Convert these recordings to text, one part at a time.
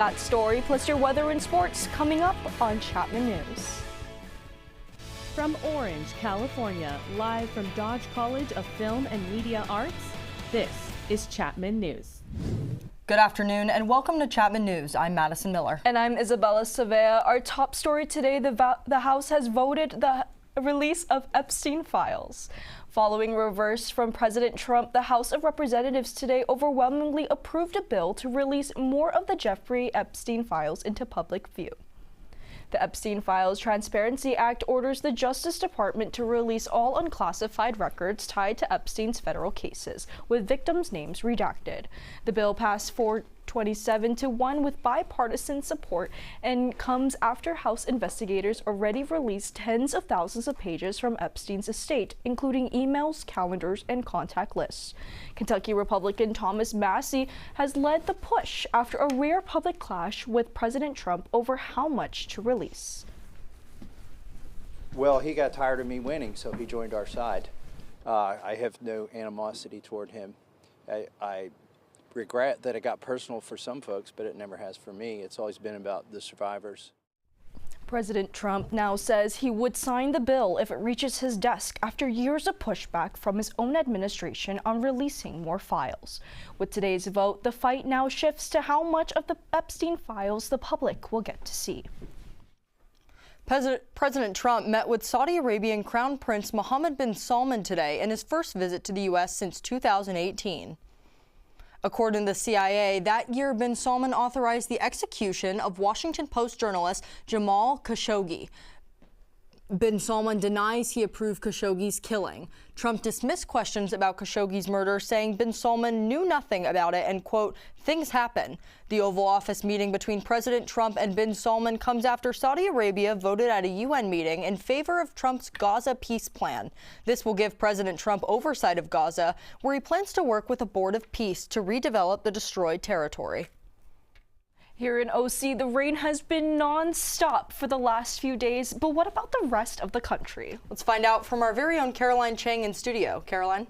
That story plus your weather and sports coming up on Chapman News. From Orange, California, live from Dodge College of Film and Media Arts, this is Chapman News. Good afternoon and welcome to Chapman News. I'm Madison Miller. And I'm Isabella Savea. Our top story today, the House has voted the release of Epstein files. Following reverse from President Trump, the House of Representatives today overwhelmingly approved a bill to release more of the Jeffrey Epstein files into public view. The Epstein Files Transparency Act orders the Justice Department to release all unclassified records tied to Epstein's federal cases, with victims' names redacted. The bill passed 427-1 with bipartisan support and comes after House investigators already released tens of thousands of pages from Epstein's estate, including emails, calendars, and contact lists. Kentucky Republican Thomas Massie has led the push after a rare public clash with President Trump over how much to release. Well, he got tired of me winning, so he joined our side. I have no animosity toward him. I regret that it got personal for some folks, but it never has for me. It's always been about the survivors. President Trump now says he would sign the bill if it reaches his desk after years of pushback from his own administration on releasing more files. With today's vote, the fight now shifts to how much of the Epstein files the public will get to see. President Trump met with Saudi Arabian Crown Prince Mohammed bin Salman today in his first visit to the U.S. since 2018. According to the CIA, that year bin Salman authorized the execution of Washington Post journalist Jamal Khashoggi. Bin Salman denies he approved Khashoggi's killing. Trump dismissed questions about Khashoggi's murder, saying bin Salman knew nothing about it and, quote, things happen. The Oval Office meeting between President Trump and bin Salman comes after Saudi Arabia voted at a UN meeting in favor of Trump's Gaza peace plan. This will give President Trump oversight of Gaza, where he plans to work with a board of peace to redevelop the destroyed territory. Here in OC, the rain has been non-stop for the last few days, but what about the rest of the country? Let's find out from our very own Caroline Chang in studio. Caroline?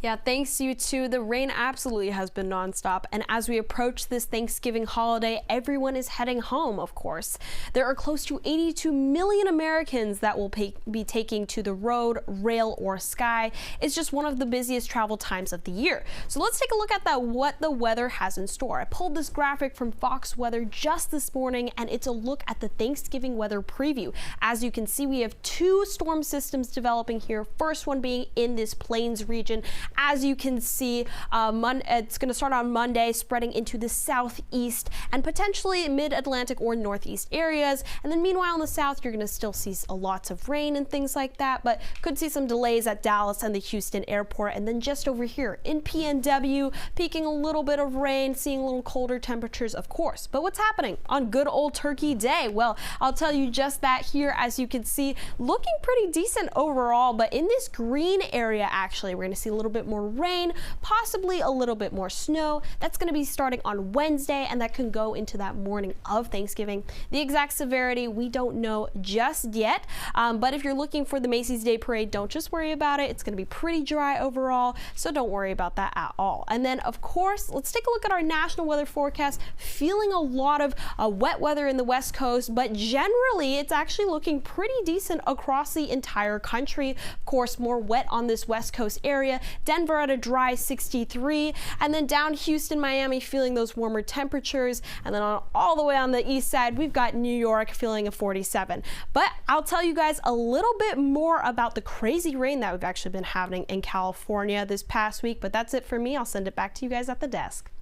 Yeah, thanks you too. The rain absolutely has been nonstop, and as we approach this Thanksgiving holiday, everyone is heading home, of course. There are close to 82 million Americans that will be taking to the road, rail, or sky. It's just one of the busiest travel times of the year. So let's take a look at what the weather has in store. I pulled this graphic from Fox Weather just this morning, and it's a look at the Thanksgiving weather preview. As you can see, we have two storm systems developing here. First one being in this plains region. As you can see, it's going to start on Monday, spreading into the southeast and potentially mid-Atlantic or northeast areas. And then meanwhile in the south, you're going to still see lots of rain and things like that, but could see some delays at Dallas and the Houston airport. And then just over here in PNW, peaking a little bit of rain, seeing a little colder temperatures, of course. But what's happening on good old Turkey Day? Well, I'll tell you just that here. As you can see, looking pretty decent overall, but in this green area, actually, we're going to see a little bit more rain, possibly a little bit more snow. That's going to be starting on Wednesday, and that can go into that morning of Thanksgiving. The exact severity we don't know just yet, but if you're looking for the Macy's Day Parade, don't just worry about it. It's going to be pretty dry overall, so don't worry about that at all. And then, of course, let's take a look at our national weather forecast. Feeling a lot of wet weather in the West Coast, but generally it's actually looking pretty decent across the entire country. Of course, more wet on this West Coast area. Denver at a dry 63, and then down Houston, Miami feeling those warmer temperatures, and then all the way on the east side, we've got New York feeling a 47. But I'll tell you guys a little bit more about the crazy rain that we've actually been having in California this past week, but that's it for me. I'll send it back to you guys at the desk.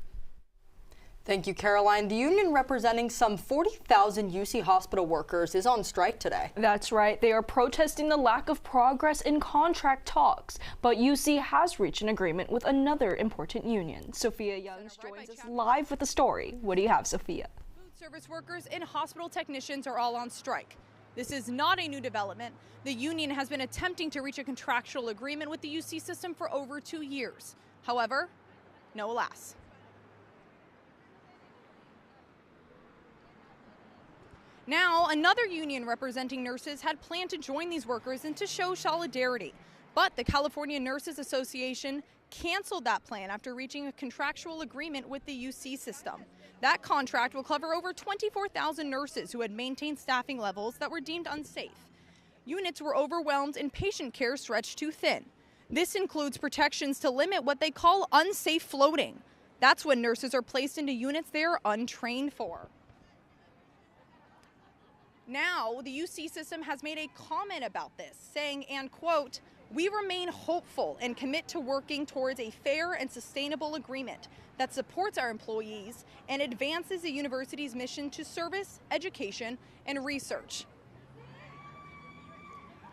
Thank you, Caroline. The union representing some 40,000 UC hospital workers is on strike today. That's right. They are protesting the lack of progress in contract talks, but UC has reached an agreement with another important union. Sophia Youngs joins us live with the story. What do you have, Sophia? Food service workers and hospital technicians are all on strike. This is not a new development. The union has been attempting to reach a contractual agreement with the UC system for over 2 years. However, no alas. Now, another union representing nurses had planned to join these workers and to show solidarity. But the California Nurses Association canceled that plan after reaching a contractual agreement with the UC system. That contract will cover over 24,000 nurses who had maintained staffing levels that were deemed unsafe. Units were overwhelmed and patient care stretched too thin. This includes protections to limit what they call unsafe floating. That's when nurses are placed into units they are untrained for. Now, the UC system has made a comment about this, saying, and quote, "We remain hopeful and commit to working towards a fair and sustainable agreement that supports our employees and advances the university's mission to service, education, and research."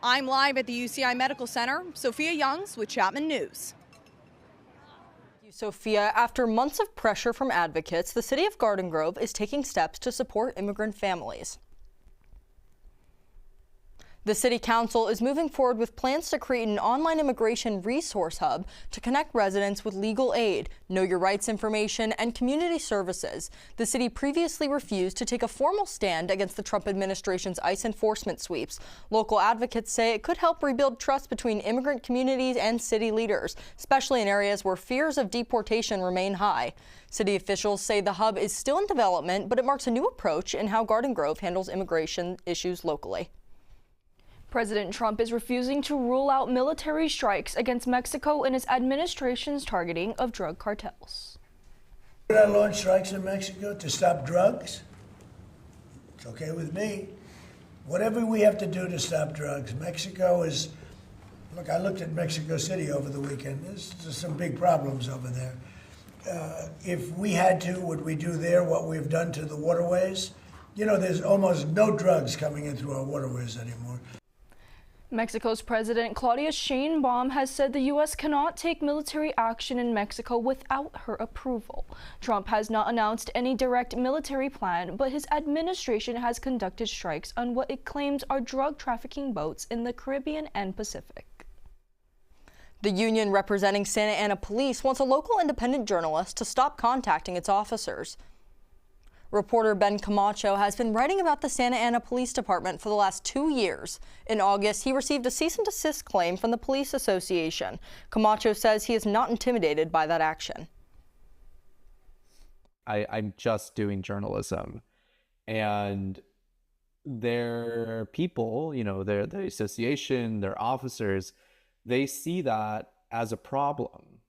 I'm live at the UCI Medical Center. Sophia Youngs with Chapman News. Thank you, Sophia. After months of pressure from advocates, the city of Garden Grove is taking steps to support immigrant families. The City Council is moving forward with plans to create an online immigration resource hub to connect residents with legal aid, know your rights information, and community services. The city previously refused to take a formal stand against the Trump administration's ICE enforcement sweeps. Local advocates say it could help rebuild trust between immigrant communities and city leaders, especially in areas where fears of deportation remain high. City officials say the hub is still in development, but it marks a new approach in how Garden Grove handles immigration issues locally. President Trump is refusing to rule out military strikes against Mexico in his administration's targeting of drug cartels. Did I launch strikes in Mexico to stop drugs? It's okay with me. Whatever we have to do to stop drugs. Mexico is, look, I looked at Mexico City over the weekend. There's some big problems over there. If we had to, would we do there what we've done to the waterways? You know, there's almost no drugs coming in through our waterways anymore. Mexico's President Claudia Sheinbaum has said the U.S. cannot take military action in Mexico without her approval. Trump has not announced any direct military plan, but his administration has conducted strikes on what it claims are drug trafficking boats in the Caribbean and Pacific. The union representing Santa Ana Police wants a local independent journalist to stop contacting its officers. Reporter Ben Camacho has been writing about the Santa Ana Police Department for the last 2 years. In August, he received a cease and desist claim from the Police Association. Camacho says he is not intimidated by that action. I'm just doing journalism, and their people, you know, the association, their officers, they see that as a problem.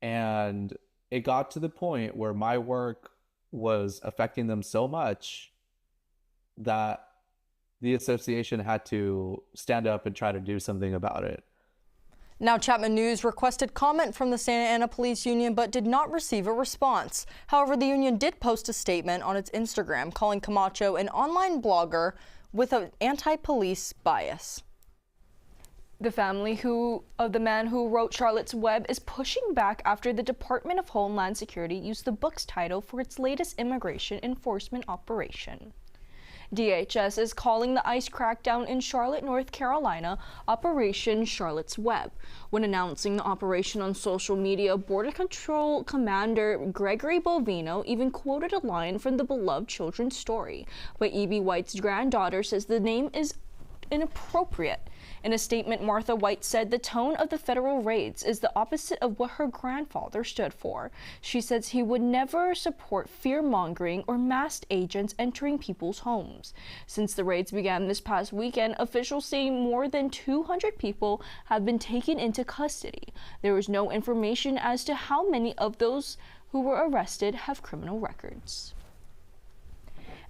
And it got to the point where my work was affecting them so much that the association had to stand up and try to do something about it. Now, Chapman News requested comment from the Santa Ana Police Union but did not receive a response. However, the union did post a statement on its Instagram calling Camacho an online blogger with an anti-police bias. The family of the man who wrote Charlotte's Web is pushing back after the Department of Homeland Security used the book's title for its latest immigration enforcement operation. DHS is calling the ICE crackdown in Charlotte, North Carolina, Operation Charlotte's Web. When announcing the operation on social media, Border Control Commander Gregory Bovino even quoted a line from the beloved children's story. But E.B. White's granddaughter says the name is inappropriate. In a statement, Martha White said the tone of the federal raids is the opposite of what her grandfather stood for. She says he would never support fear-mongering or masked agents entering people's homes. Since the raids began this past weekend, officials say more than 200 people have been taken into custody. There is no information as to how many of those who were arrested have criminal records.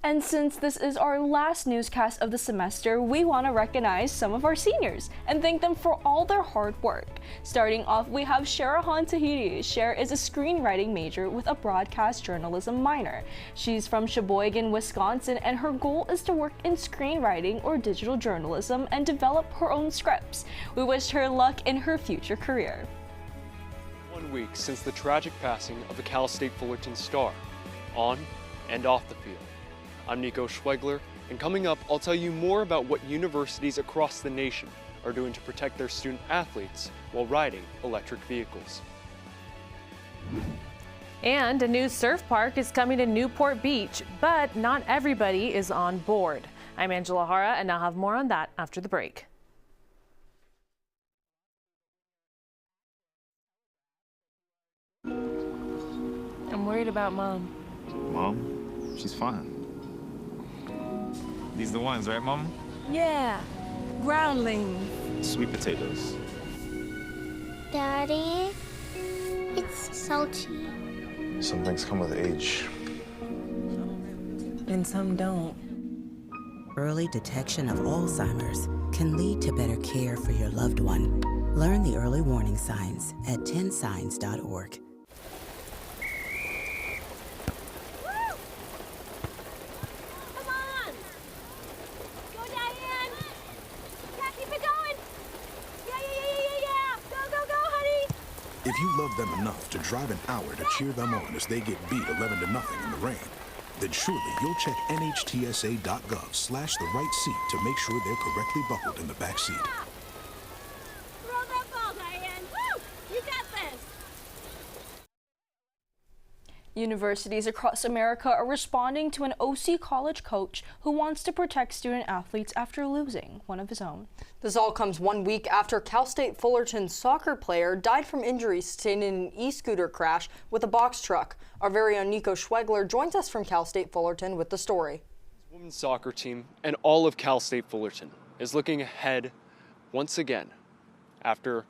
And since this is our last newscast of the semester, we want to recognize some of our seniors and thank them for all their hard work. Starting off, we have Sherahan Tahiti. Cher is a screenwriting major with a broadcast journalism minor. She's from Sheboygan, Wisconsin, and her goal is to work in screenwriting or digital journalism and develop her own scripts. We wish her luck in her future career. 1 week since the tragic passing of a Cal State Fullerton star, on and off the field. I'm Nico Schwegler, and coming up, I'll tell you more about what universities across the nation are doing to protect their student athletes while riding electric vehicles. And a new surf park is coming to Newport Beach, but not everybody is on board. I'm Angela Hara, and I'll have more on that after the break. I'm worried about Mom. Mom? She's fine. These the ones, right, Mama? Yeah, groundlings. Sweet potatoes. Daddy, it's salty. Some things come with age. And some don't. Early detection of Alzheimer's can lead to better care for your loved one. Learn the early warning signs at 10signs.org. If you love them enough to drive an hour to cheer them on as they get beat 11-0 in the rain, then surely you'll check nhtsa.gov/the-right seat to make sure they're correctly buckled in the back seat. Throw that ball, Diane. Woo! You got this. Universities across America are responding to an OC college coach who wants to protect student athletes after losing one of his own. This all comes 1 week after Cal State Fullerton soccer player died from injuries sustained in an e-scooter crash with a box truck. Our very own Nico Schwegler joins us from Cal State Fullerton with the story. The women's soccer team and all of Cal State Fullerton is looking ahead once again after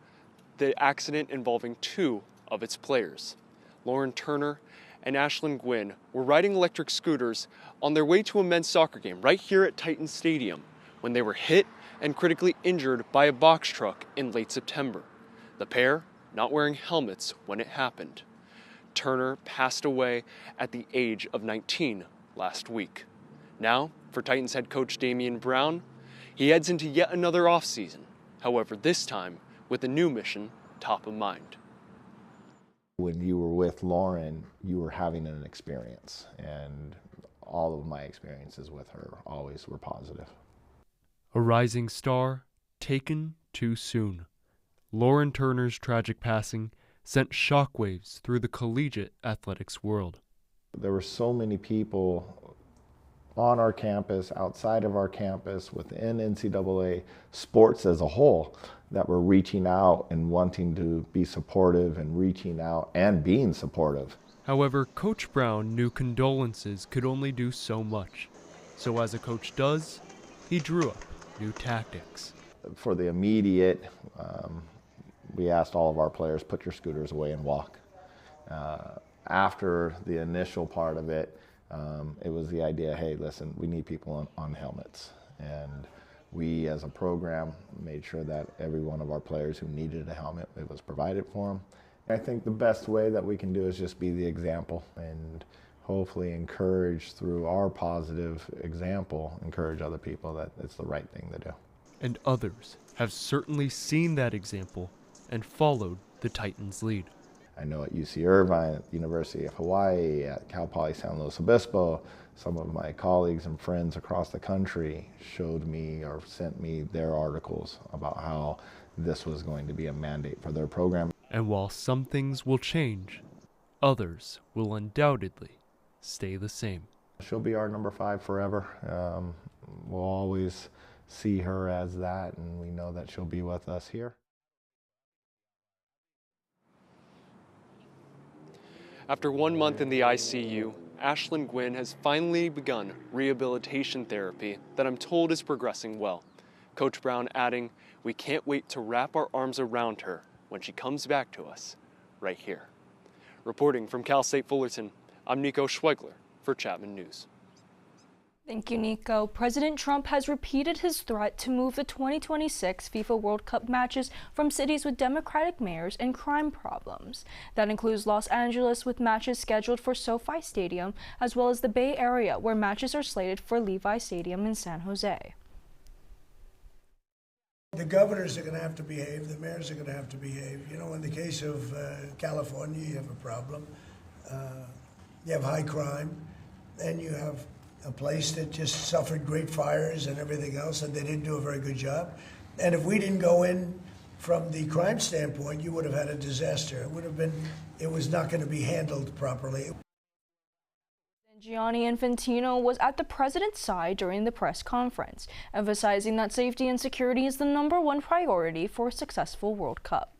the accident involving two of its players. Lauren Turner and Ashlyn Gwynn were riding electric scooters on their way to a men's soccer game right here at Titan Stadium when they were hit and critically injured by a box truck in late September. The pair not wearing helmets when it happened. Turner passed away at the age of 19 last week. Now, for Titans head coach Damian Brown, he heads into yet another offseason. However, this time with a new mission top of mind. When you were with Lauren, you were having an experience, and all of my experiences with her always were positive. A rising star taken too soon. Lauren Turner's tragic passing sent shockwaves through the collegiate athletics world. There were so many people on our campus, outside of our campus, within NCAA sports as a whole, that were reaching out and wanting to be supportive and reaching out and being supportive. However, Coach Brown knew condolences could only do so much. So as a coach does, he drew up new tactics. For the immediate, we asked all of our players, put your scooters away and walk. After the initial part of it, it was the idea, hey, listen, we need people on helmets. And we, as a program, made sure that every one of our players who needed a helmet, it was provided for them. I think the best way that we can do is just be the example and hopefully encourage through our positive example, encourage other people that it's the right thing to do. And others have certainly seen that example and followed the Titans' lead. I know at UC Irvine, at the University of Hawaii, at Cal Poly San Luis Obispo, some of my colleagues and friends across the country showed me or sent me their articles about how this was going to be a mandate for their program. And while some things will change, others will undoubtedly stay the same. She'll be our number 5 forever. We'll always see her as that, and we know that she'll be with us here. After 1 month in the ICU, Ashlyn Gwynn has finally begun rehabilitation therapy that I'm told is progressing well. Coach Brown adding, we can't wait to wrap our arms around her when she comes back to us right here. Reporting from Cal State Fullerton, I'm Nico Schwegler for Chapman News. Thank you, Nico. President Trump has repeated his threat to move the 2026 FIFA World Cup matches from cities with Democratic mayors and crime problems. That includes Los Angeles, with matches scheduled for SoFi Stadium, as well as the Bay Area, where matches are slated for Levi Stadium in San Jose. The governors are going to have to behave. The mayors are going to have to behave. You know, in the case of California, you have a problem. You have high crime, and you have a place that just suffered great fires and everything else, and they didn't do a very good job. And if we didn't go in from the crime standpoint, you would have had a disaster. It was not going to be handled properly. Gianni Infantino was at the president's side during the press conference, emphasizing that safety and security is the #1 priority for a successful World Cup.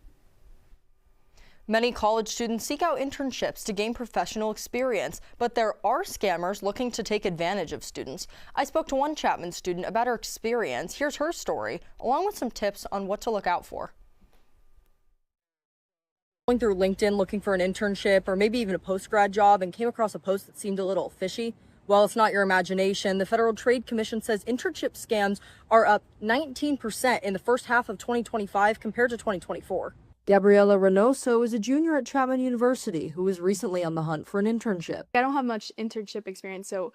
Many college students seek out internships to gain professional experience, but there are scammers looking to take advantage of students. I spoke to one Chapman student about her experience. Here's her story, along with some tips on what to look out for. Going through LinkedIn looking for an internship or maybe even a post-grad job and came across a post that seemed a little fishy. Well, it's not your imagination. The Federal Trade Commission says internship scams are up 19% in the first half of 2025 compared to 2024. Gabriela Reynoso is a junior at Chapman University who was recently on the hunt for an internship. I don't have much internship experience, so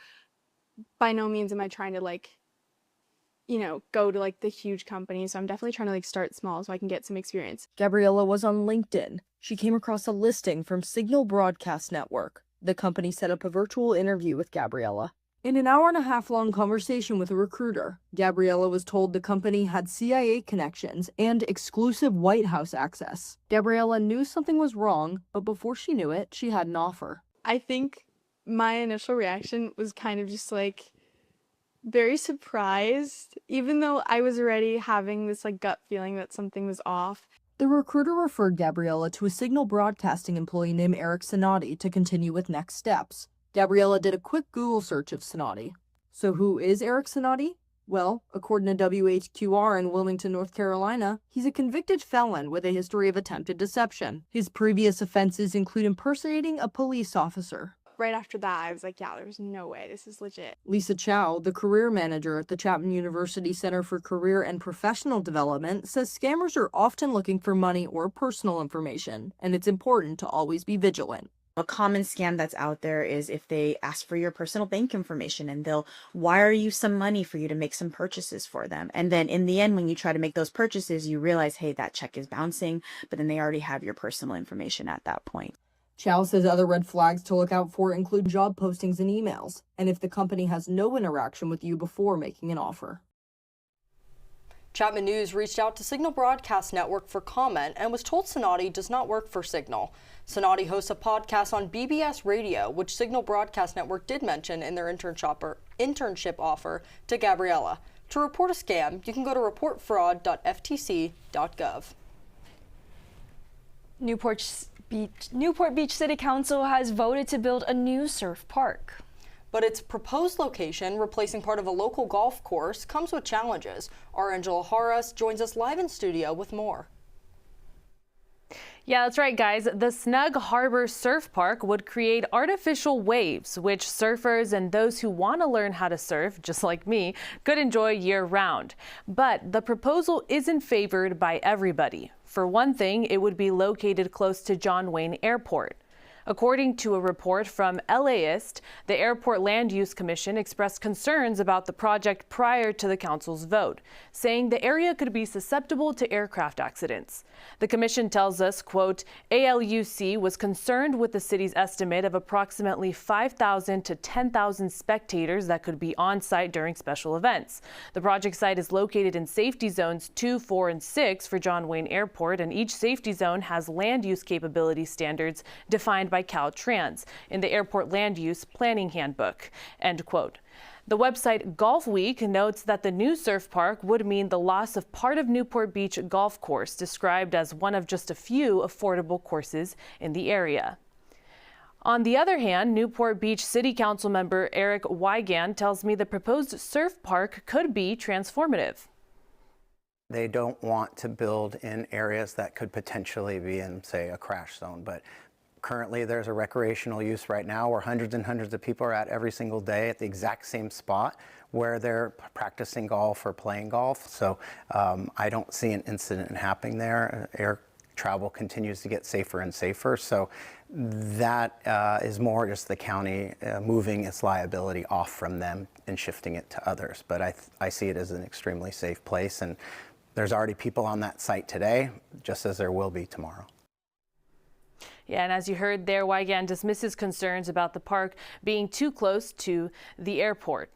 by no means am I trying to go to the huge companies. So I'm definitely trying to start small so I can get some experience. Gabriela was on LinkedIn. She came across a listing from Signal Broadcast Network. The company set up a virtual interview with Gabriela. In an hour-and-a-half-long conversation with a recruiter, Gabriela was told the company had CIA connections and exclusive White House access. Gabriela knew something was wrong, but before she knew it, she had an offer. I think my initial reaction was kind of just very surprised, even though I was already having this gut feeling that something was off. The recruiter referred Gabriela to a Signal Broadcasting employee named Eric Sinati to continue with next steps. Gabriela did a quick Google search of Sinati. So who is Eric Sinati? Well, according to WHQR in Wilmington, North Carolina, he's a convicted felon with a history of attempted deception. His previous offenses include impersonating a police officer. Right after that, I was yeah, there's no way, this is legit. Lisa Chow, the career manager at the Chapman University Center for Career and Professional Development, says scammers are often looking for money or personal information, and it's important to always be vigilant. A common scam that's out there is if they ask for your personal bank information and they'll wire you some money for you to make some purchases for them. And then in the end, when you try to make those purchases, you realize, hey, that check is bouncing, but then they already have your personal information at that point. Chow says other red flags to look out for include job postings and emails, and if the company has no interaction with you before making an offer. Chapman News reached out to Signal Broadcast Network for comment and was told Sinati does not work for Signal. Sinati hosts a podcast on BBS Radio, which Signal Broadcast Network did mention in their internship offer to Gabriela. To report a scam, you can go to reportfraud.ftc.gov. Newport Beach City Council has voted to build a new surf park. But its proposed location, replacing part of a local golf course, comes with challenges. Our Angela Harris joins us live in studio with more. Yeah, that's right, guys. The Snug Harbor Surf Park would create artificial waves, which surfers and those who want to learn how to surf, just like me, could enjoy year-round. But the proposal isn't favored by everybody. For one thing, it would be located close to John Wayne Airport. According to a report from LAist, the Airport Land Use Commission expressed concerns about the project prior to the council's vote, saying the area could be susceptible to aircraft accidents. The commission tells us, quote, ALUC was concerned with the city's estimate of approximately 5,000 to 10,000 spectators that could be on site during special events. The project site is located in safety zones 2, 4, and 6 for John Wayne Airport, and each safety zone has land use capability standards defined by Caltrans in the Airport Land Use Planning Handbook, end quote. The website Golf Week notes that the new surf park would mean the loss of part of Newport Beach Golf Course, described as one of just a few affordable courses in the area. On the other hand, Newport Beach City Council member Eric Wygand tells me the proposed surf park could be transformative. They don't want to build in areas that could potentially be in, say, a crash zone, but currently there's a recreational use right now where hundreds and hundreds of people are at every single day at the exact same spot where they're practicing golf or playing golf. So I don't see an incident happening there. Air travel continues to get safer and safer. So that is more just the county moving its liability off from them and shifting it to others. But I see it as an extremely safe place, and there's already people on that site today, just as there will be tomorrow. Yeah, and as you heard there, Wygand dismisses concerns about the park being too close to the airport.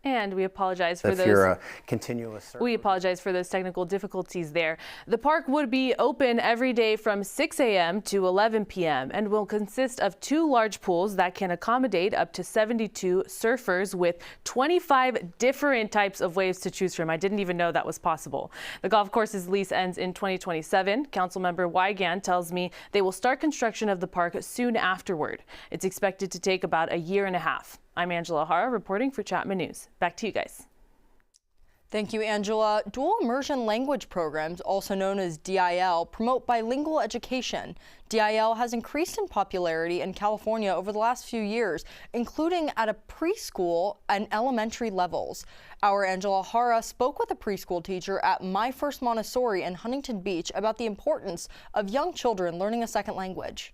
And we apologize for If you're a continuous surfer. We apologize for those technical difficulties there. The park would be open every day from 6 a.m. to 11 p.m. and will consist of 2 large pools that can accommodate up to 72 surfers with 25 different types of waves to choose from. I didn't even know that was possible. The golf course's lease ends in 2027. Councilmember Wiegand tells me they will start construction of the park soon afterward. It's expected to take about 1.5 years. I'm Angela Hara reporting for Chapman News. Back to you guys. Thank you, Angela. Dual immersion language programs, also known as DIL, promote bilingual education. DIL has increased in popularity in California over the last few years, including at a preschool and elementary levels. Our Angela Hara spoke with a preschool teacher at My First Montessori in Huntington Beach about the importance of young children learning a second language.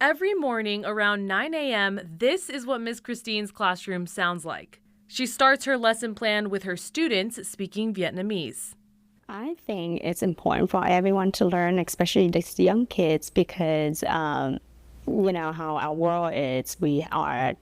Every morning around 9 a.m., this is what Miss Christine's classroom sounds like. She starts her lesson plan with her students speaking Vietnamese. I think it's important for everyone to learn, especially these young kids, because you know how our world is. We are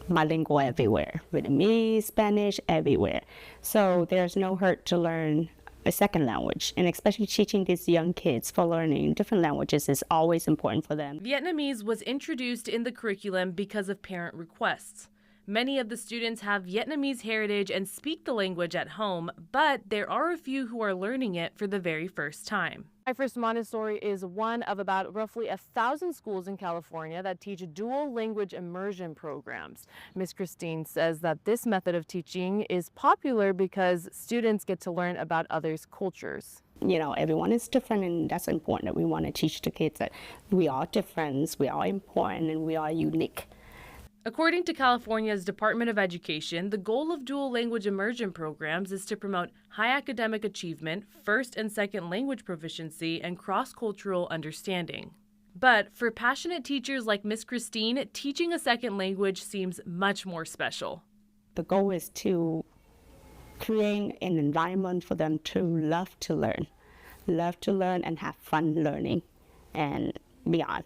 bilingual everywhere, Vietnamese, Spanish, everywhere. So there's no hurt to learn a second language, and especially teaching these young kids for learning different languages is always important for them. Vietnamese was introduced in the curriculum because of parent requests. Many of the students have Vietnamese heritage and speak the language at home, but there are a few who are learning it for the very first time. My First Montessori is one of about roughly 1,000 schools in California that teach dual language immersion programs. Miss Christine says that this method of teaching is popular because students get to learn about others' cultures. You know, everyone is different, and that's important that we want to teach the kids that we are different, we are important, and we are unique. According to California's Department of Education, the goal of dual language immersion programs is to promote high academic achievement, first and second language proficiency, and cross-cultural understanding. But for passionate teachers like Miss Christine, teaching a second language seems much more special. The goal is to create an environment for them to love to learn and have fun learning and beyond.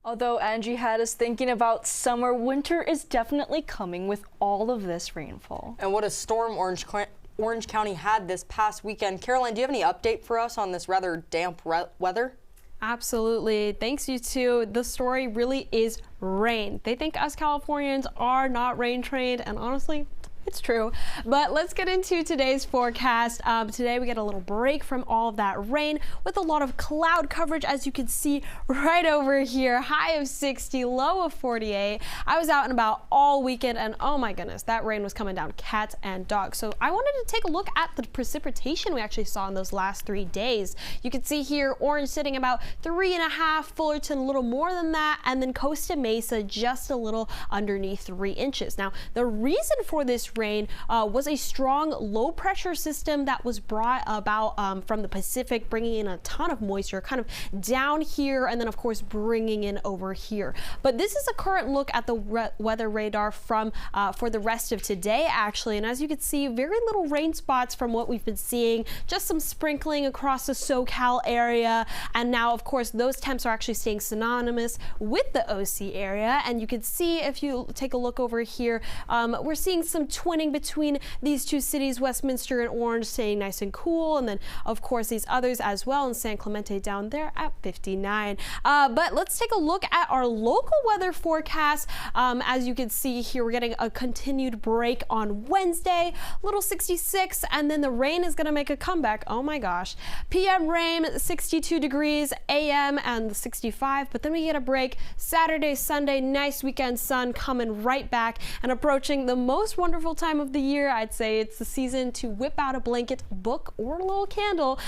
Although Angie had us thinking about summer, winter is definitely coming with all of this rainfall. And what a storm Orange County had this past weekend. Caroline, do you have any update for us on this rather damp weather? Absolutely. Thanks, you two. The story really is rain. They think us Californians are not rain trained, and honestly, it's true. But let's get into today's forecast. Today we get a little break from all of that rain with a lot of cloud coverage, as you can see right over here. High of 60, low of 48. I was out and about all weekend, and oh my goodness, that rain was coming down cats and dogs. So I wanted to take a look at the precipitation we actually saw in those last 3 days. You can see here Orange sitting about 3.5, Fullerton a little more than that, and then Costa Mesa just a little underneath 3 inches. Now, the reason for this rain was a strong low pressure system that was brought about from the Pacific, bringing in a ton of moisture kind of down here, and then of course bringing in over here. But this is a current look at the weather radar from for the rest of today, actually, and as you can see, very little rain spots from what we've been seeing, just some sprinkling across the SoCal area, and now of course those temps are actually staying synonymous with the OC area. And you can see, if you take a look over here, we're seeing some twinning between these two cities, Westminster and Orange, staying nice and cool, and then of course these others as well, and San Clemente down there at 59. But let's take a look at our local weather forecast. As you can see here, we're getting a continued break on Wednesday, little 66, and then the rain is going to make a comeback. Oh my gosh. PM rain 62 degrees, AM and 65, but then we get a break Saturday, Sunday, nice weekend sun coming right back and approaching the most wonderful time of the year. I'd say it's the season to whip out a blanket, book, or a little candle.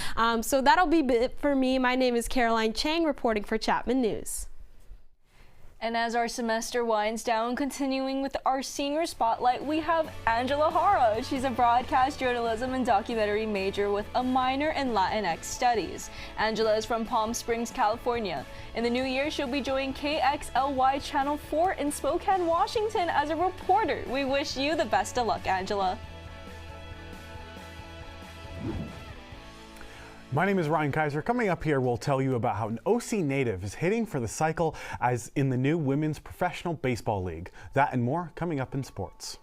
So that'll be it for me. My name is Caroline Chang, reporting for Chapman News. And as our semester winds down, continuing with our senior spotlight, we have Angela Hara. She's a broadcast journalism and documentary major with a minor in Latinx studies. Angela is from Palm Springs, California. In the new year, she'll be joining KXLY Channel 4 in Spokane, Washington as a reporter. We wish you the best of luck, Angela. My name is Ryan Kaiser. Coming up here, we'll tell you about how an OC native is hitting for the cycle as in the new Women's Professional Baseball League. That and more coming up in sports.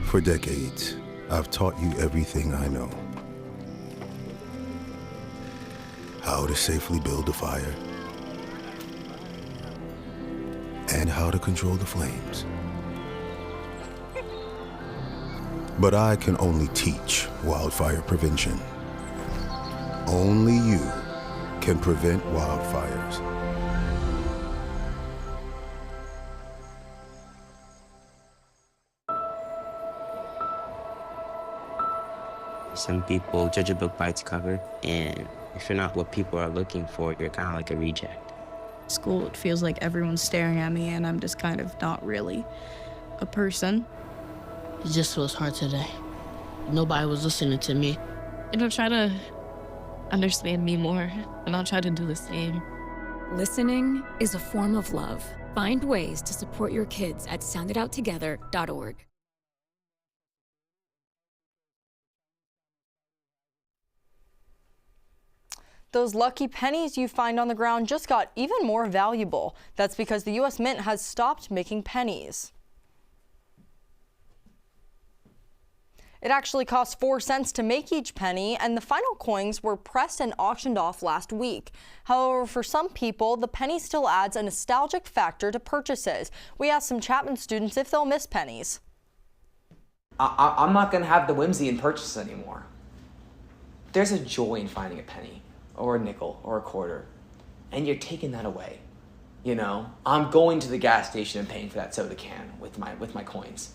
For decades, I've taught you everything I know. How to safely build a fire, and how to control the flames. But I can only teach wildfire prevention. Only you can prevent wildfires. Some people judge a book by its cover, and if you're not what people are looking for, you're kind of like a reject. School, it feels like everyone's staring at me and I'm just kind of not really a person. It just feels hard today. Nobody was listening to me. Try to understand me more, and I'll try to do the same. Listening is a form of love. Find ways to support your kids at sounditouttogether.org. Those lucky pennies you find on the ground just got even more valuable. That's because the U.S. Mint has stopped making pennies. It actually cost 4 cents to make each penny, and the final coins were pressed and auctioned off last week. However, for some people, the penny still adds a nostalgic factor to purchases. We asked some Chapman students if they'll miss pennies. I'm not going to have the whimsy in purchases anymore. There's a joy in finding a penny, or a nickel, or a quarter, and you're taking that away. You know, I'm going to the gas station and paying for that soda can with my coins.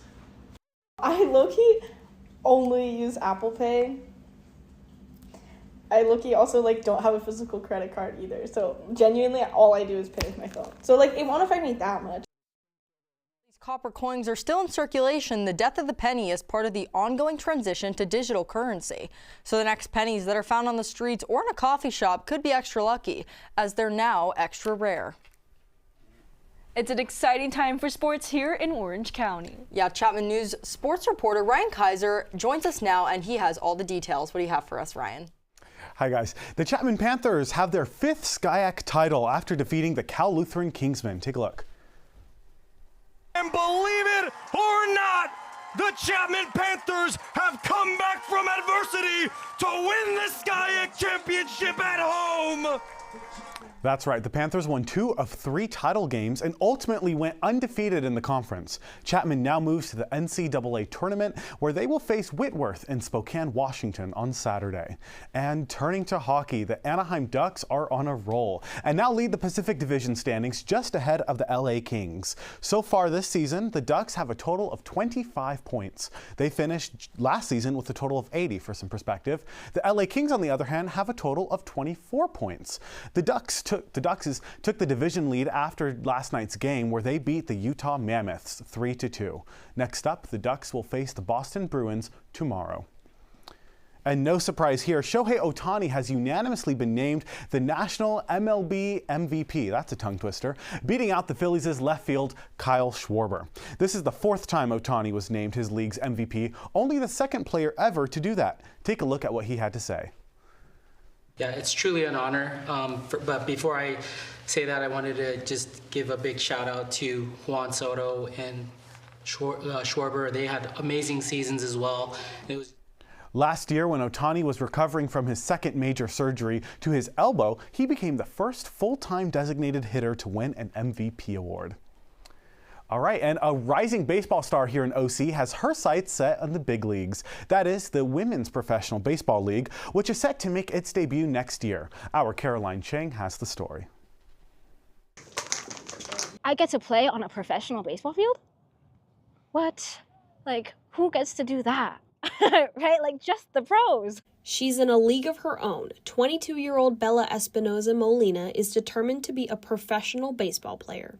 I low-key only use Apple Pay. I low-key also don't have a physical credit card either. So genuinely all I do is pay with my phone. So it won't affect me that much. These copper coins are still in circulation. The death of the penny is part of the ongoing transition to digital currency. So the next pennies that are found on the streets or in a coffee shop could be extra lucky, as they're now extra rare. It's an exciting time for sports here in Orange County. Yeah, Chapman News sports reporter Ryan Kaiser joins us now, and he has all the details. What do you have for us, Ryan? Hi guys. The Chapman Panthers have their 5th SCIAC title after defeating the Cal Lutheran Kingsmen. Take a look. And believe it or not, the Chapman Panthers have come back from adversity to win the SCIAC championship at home. That's right. The Panthers won 2 of 3 title games and ultimately went undefeated in the conference. Chapman now moves to the NCAA tournament, where they will face Whitworth in Spokane, Washington on Saturday. And turning to hockey, the Anaheim Ducks are on a roll and now lead the Pacific Division standings just ahead of the LA Kings. So far this season, the Ducks have a total of 25 points. They finished last season with a total of 80 for some perspective. The LA Kings, on the other hand, have a total of 24 points. The Ducks took the division lead after last night's game, where they beat the Utah Mammoths 3-2. Next up, the Ducks will face the Boston Bruins tomorrow. And no surprise here, Shohei Ohtani has unanimously been named the National MLB MVP. That's a tongue twister, beating out the Phillies' left field Kyle Schwarber. This is the 4th time Ohtani was named his league's MVP, only the 2nd player ever to do that. Take a look at what he had to say. Yeah, it's truly an honor. But before I say that, I wanted to just give a big shout out to Juan Soto and Schwarber. They had amazing seasons as well. It was Last year, when Ohtani was recovering from his 2nd major surgery to his elbow, he became the first full-time designated hitter to win an MVP award. All right, and a rising baseball star here in OC has her sights set on the big leagues. That is the Women's Professional Baseball League, which is set to make its debut next year. Our Caroline Chang has the story. I get to play on a professional baseball field? What? Who gets to do that? Right? Just the pros. She's in a league of her own. 22-year-old Bella Espinoza Molina is determined to be a professional baseball player.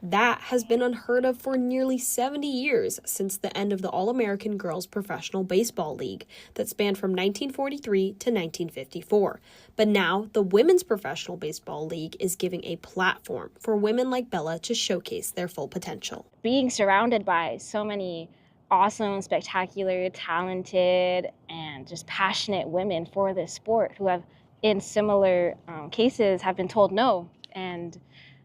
That has been unheard of for nearly 70 years since the end of the All-American Girls Professional Baseball League that spanned from 1943 to 1954. But now, the Women's Professional Baseball League is giving a platform for women like Bella to showcase their full potential. Being surrounded by so many awesome, spectacular, talented, and just passionate women for this sport who have, in similar cases, have been told no and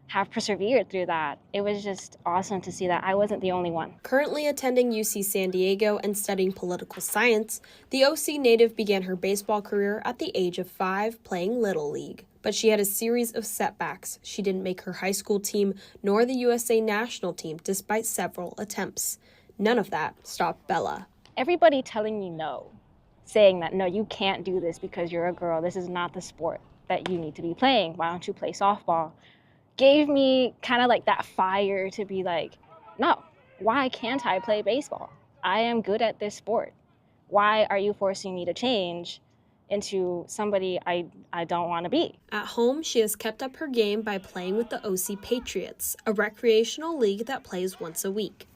have persevered through that. It was just awesome to see that I wasn't the only one. Currently attending UC San Diego and studying political science, the OC native began her baseball career at the age of 5 playing Little League. But she had a series of setbacks. She didn't make her high school team nor the USA national team despite several attempts. None of that stopped Bella. Everybody telling me no, saying that, no, you can't do this because you're a girl. This is not the sport that you need to be playing. Why don't you play softball? Gave me kind of like that fire to be like, no, why can't I play baseball? I am good at this sport. Why are you forcing me to change into somebody I don't want to be? At home, she has kept up her game by playing with the OC Patriots, a recreational league that plays once a week.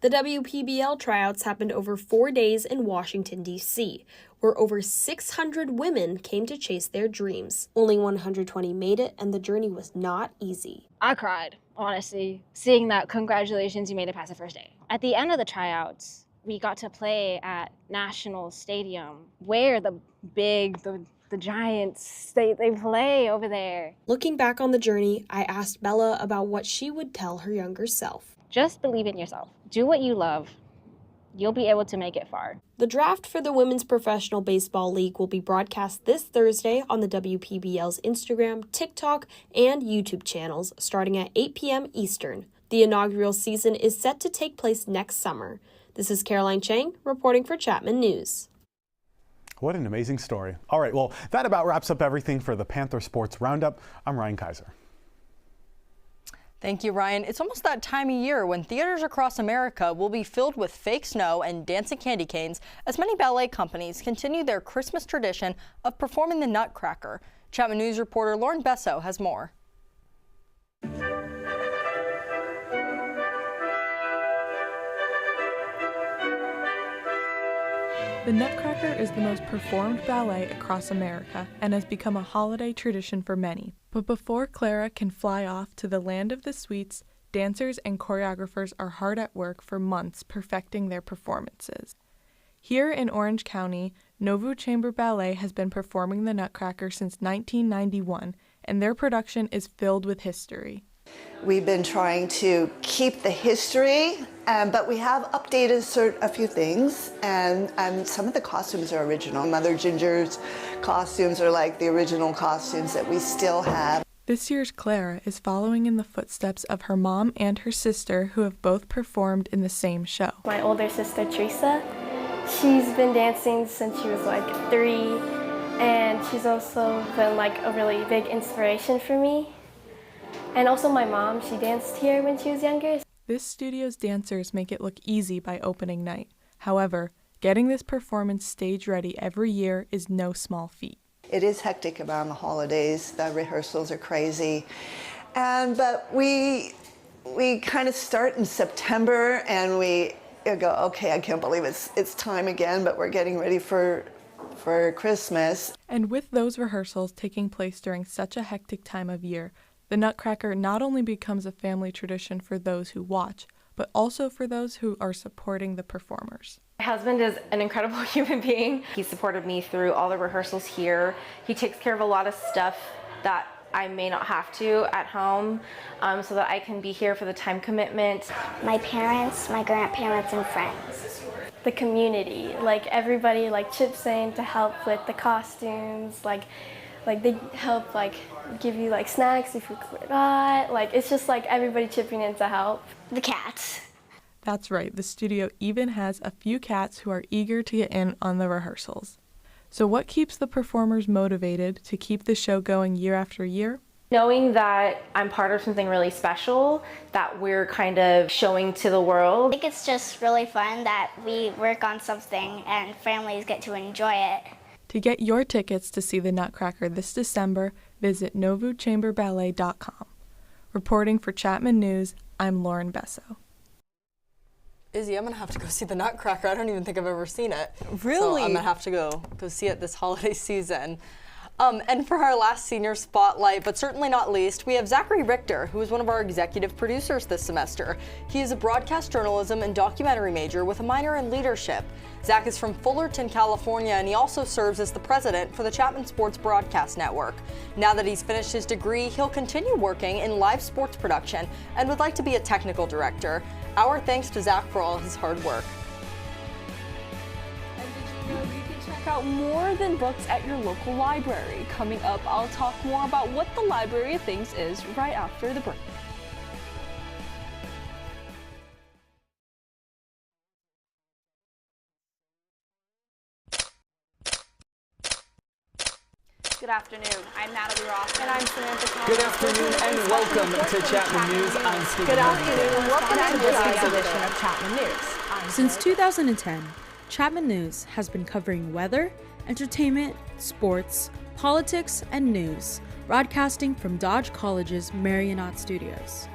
The WPBL tryouts happened over 4 days in Washington, D.C., where over 600 women came to chase their dreams. Only 120 made it, and the journey was not easy. I cried, honestly, seeing that congratulations, you made it past the first day. At the end of the tryouts, we got to play at National Stadium, where the Giants, they play over there. Looking back on the journey, I asked Bella about what she would tell her younger self. Just believe in yourself. Do what you love. You'll be able to make it far. The draft for the Women's Professional Baseball League will be broadcast this Thursday on the WPBL's Instagram, TikTok, and YouTube channels starting at 8 p.m. Eastern. The inaugural season is set to take place next summer. This is Caroline Chang reporting for Chapman News. What an amazing story. All right, well, that about wraps up everything for the Panther Sports Roundup. I'm Ryan Kaiser. Thank you, Ryan. It's almost that time of year when theaters across America will be filled with fake snow and dancing candy canes as many ballet companies continue their Christmas tradition of performing the Nutcracker. Chapman News reporter Lauren Besso has more. The Nutcracker is the most performed ballet across America and has become a holiday tradition for many. But before Clara can fly off to the land of the sweets, dancers and choreographers are hard at work for months perfecting their performances. Here in Orange County, Nauvoo Chamber Ballet has been performing the Nutcracker since 1991, and their production is filled with history. We've been trying to keep the history, but we have updated a few things, and some of the costumes are original. Mother Ginger's costumes are like the original costumes that we still have. This year's Clara is following in the footsteps of her mom and her sister, who have both performed in the same show. My older sister, Teresa, she's been dancing since she was like 3, and she's also been like a really big inspiration for me. And also my mom, she danced here when she was younger. This studio's dancers make it look easy by opening night. However, getting this performance stage ready every year is no small feat. It is hectic around the holidays. The rehearsals are crazy. But we kind of start in September and we go, okay, I can't believe it's time again, but we're getting ready for Christmas. And with those rehearsals taking place during such a hectic time of year, the Nutcracker not only becomes a family tradition for those who watch, but also for those who are supporting the performers. My husband is an incredible human being. He supported me through all the rehearsals here. He takes care of a lot of stuff that I may not have to at home, so that I can be here for the time commitment. My parents, my grandparents, and friends. The community, like everybody like chips in to help with the costumes, like they help like give you like snacks if you forgot. Like it's just like everybody chipping in to help. The cats. That's right, the studio even has a few cats who are eager to get in on the rehearsals. So what keeps the performers motivated to keep the show going year after year? Knowing that I'm part of something really special that we're kind of showing to the world. I think it's just really fun that we work on something and families get to enjoy it. To get your tickets to see the Nutcracker this December, visit NauvooChamberBallet.com. Reporting for Chapman News, I'm Lauren Besso. Izzy, I'm gonna have to go see the Nutcracker. I don't even think I've ever seen it. Really? So I'm gonna have to go see it this holiday season. And for our last senior spotlight, but certainly not least, we have Zachary Richter, who is one of our executive producers this semester. He is a broadcast journalism and documentary major with a minor in leadership. Zach is from Fullerton, California, and he also serves as the president for the Chapman Sports Broadcast Network. Now that he's finished his degree, he'll continue working in live sports production and would like to be a technical director. Our thanks to Zach for all his hard work. You can check out more than books at your local library. Coming up, I'll talk more about what the Library of Things is right after the break. Good afternoon. I'm Natalie Ross. And I'm Samantha Thomas. Good afternoon and welcome to Chapman News. I'm Stephen. Good afternoon and welcome to this edition of Chapman News. Since 2010, Chapman News has been covering weather, entertainment, sports, politics, and news, broadcasting from Dodge College's Marionette Studios.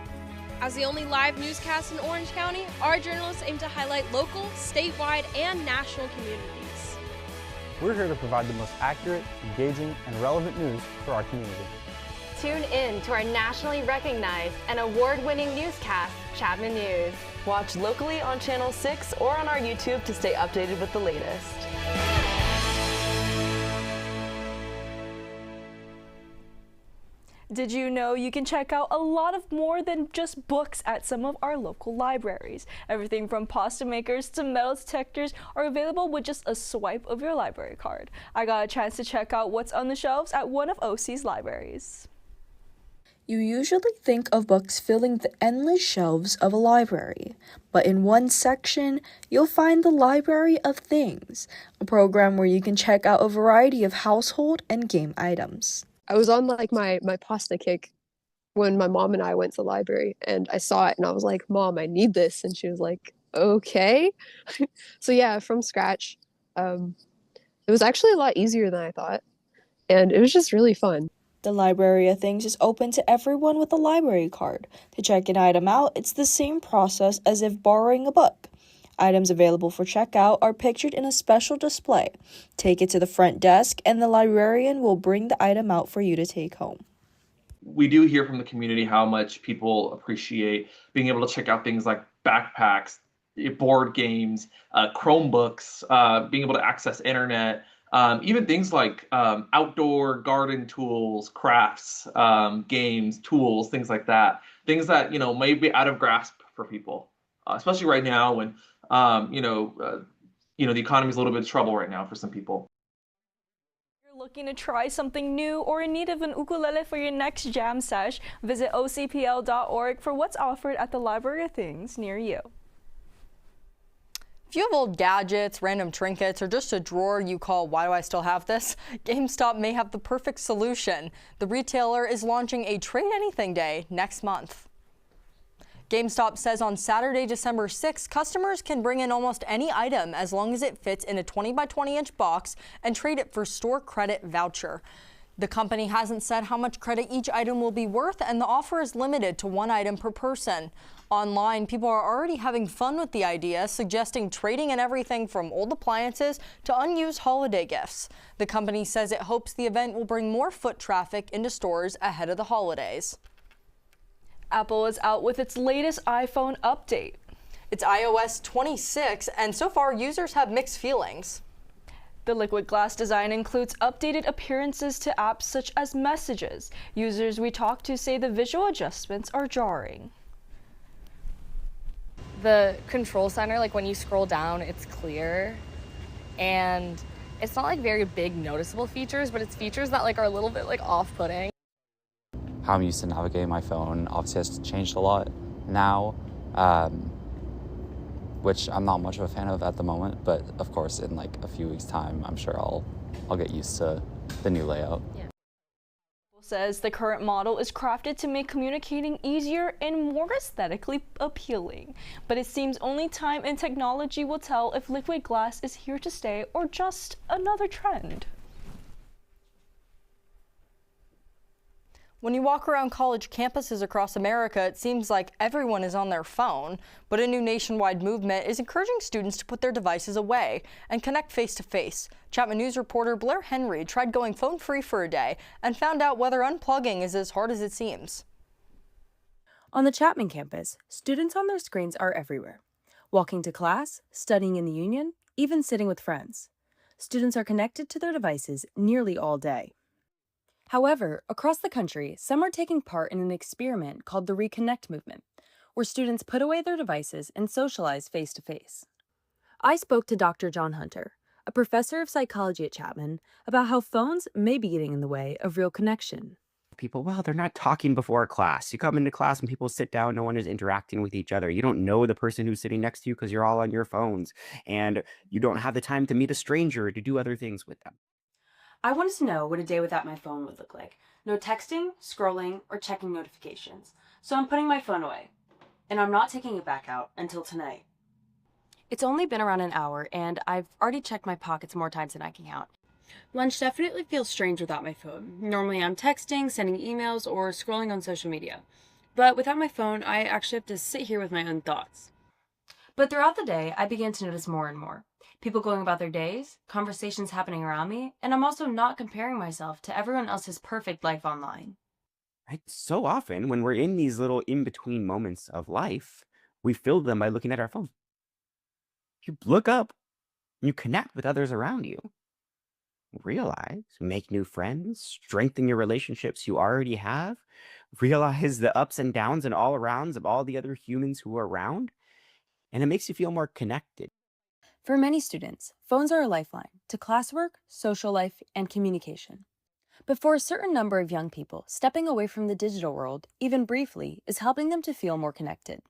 As the only live newscast in Orange County, our journalists aim to highlight local, statewide, and national communities. We're here to provide the most accurate, engaging, and relevant news for our community. Tune in to our nationally recognized and award-winning newscast, Chapman News. Watch locally on Channel 6 or on our YouTube to stay updated with the latest. Did you know you can check out a lot of more than just books at some of our local libraries? Everything from pasta makers to metal detectors are available with just a swipe of your library card. I got a chance to check out what's on the shelves at one of OC's libraries. You usually think of books filling the endless shelves of a library, but in one section, you'll find the Library of Things, a program where you can check out a variety of household and game items. I was on like my pasta kick when my mom and I went to the library, and I saw it and I was like, Mom, I need this. And she was like, okay. So yeah, from scratch. It was actually a lot easier than I thought. And it was just really fun. The Library of Things is open to everyone with a library card. To check an item out, it's the same process as if borrowing a book. Items available for checkout are pictured in a special display. Take it to the front desk and the librarian will bring the item out for you to take home. We do hear from the community how much people appreciate being able to check out things like backpacks, board games, Chromebooks, being able to access internet, even things like outdoor garden tools, crafts, games, tools, things like that. Things that, may be out of grasp for people, especially right now when the economy is a little bit of trouble right now for some people. If you're looking to try something new or in need of an ukulele for your next jam sesh, visit ocpl.org for what's offered at the Library of Things near you. If you have old gadgets, random trinkets, or just a drawer you call, why do I still have this? GameStop may have the perfect solution. The retailer is launching a Trade Anything Day next month. GameStop says on Saturday, December 6th, customers can bring in almost any item as long as it fits in a 20 by 20 inch box and trade it for store credit voucher. The company hasn't said how much credit each item will be worth, and the offer is limited to one item per person. Online, people are already having fun with the idea, suggesting trading in everything from old appliances to unused holiday gifts. The company says it hopes the event will bring more foot traffic into stores ahead of the holidays. Apple is out with its latest iPhone update. It's iOS 26, and so far users have mixed feelings. The liquid glass design includes updated appearances to apps such as Messages. Users we talked to say the visual adjustments are jarring. The control center, like when you scroll down, it's clear, and it's not like very big noticeable features, but it's features that are a little bit off-putting. How I'm used to navigating my phone obviously has changed a lot now, which I'm not much of a fan of at the moment, but of course in a few weeks' time, I'm sure I'll get used to the new layout. Yeah. Apple says the current model is crafted to make communicating easier and more aesthetically appealing, but it seems only time and technology will tell if liquid glass is here to stay or just another trend. When you walk around college campuses across America, it seems like everyone is on their phone, but a new nationwide movement is encouraging students to put their devices away and connect face-to-face. Chapman News reporter Blair Henry tried going phone-free for a day and found out whether unplugging is as hard as it seems. On the Chapman campus, students on their screens are everywhere. Walking to class, studying in the union, even sitting with friends. Students are connected to their devices nearly all day. However, across the country, some are taking part in an experiment called the Reconnect movement, where students put away their devices and socialize face-to-face. I spoke to Dr. John Hunter, a professor of psychology at Chapman, about how phones may be getting in the way of real connection. People, well, they're not talking before class. You come into class and people sit down, no one is interacting with each other. You don't know the person who's sitting next to you because you're all on your phones, and you don't have the time to meet a stranger to do other things with them. I wanted to know what a day without my phone would look like. No texting, scrolling, or checking notifications. So I'm putting my phone away. And I'm not taking it back out until tonight. It's only been around an hour, and I've already checked my pockets more times than I can count. Lunch definitely feels strange without my phone. Normally I'm texting, sending emails, or scrolling on social media. But without my phone, I actually have to sit here with my own thoughts. But throughout the day, I began to notice more and more. People going about their days, conversations happening around me, and I'm also not comparing myself to everyone else's perfect life online. Right? So often when we're in these little in-between moments of life, we fill them by looking at our phone. You look up, you connect with others around you. Realize, make new friends, strengthen your relationships you already have, realize the ups and downs and all arounds of all the other humans who are around, and it makes you feel more connected. For many students, phones are a lifeline to classwork, social life, and communication. But for a certain number of young people, stepping away from the digital world, even briefly, is helping them to feel more connected.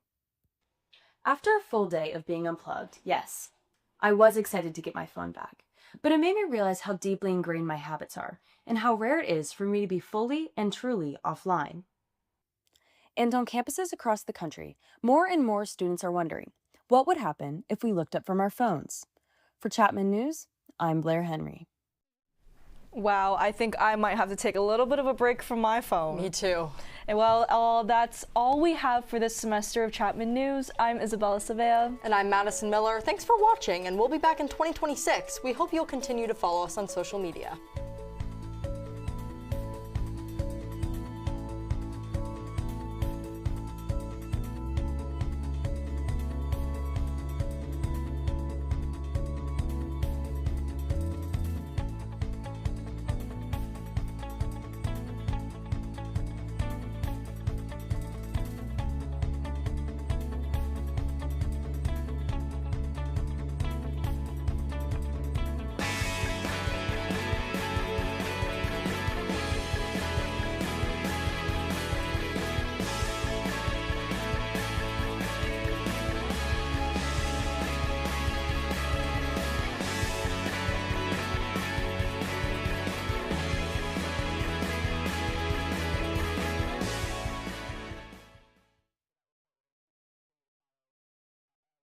After a full day of being unplugged, yes, I was excited to get my phone back. But it made me realize how deeply ingrained my habits are, and how rare it is for me to be fully and truly offline. And on campuses across the country, more and more students are wondering, what would happen if we looked up from our phones? For Chapman News, I'm Blair Henry. Wow, I think I might have to take a little bit of a break from my phone. Me too. And well, that's all we have for this semester of Chapman News. I'm Isabella Savea. And I'm Madison Miller. Thanks for watching, and we'll be back in 2026. We hope you'll continue to follow us on social media.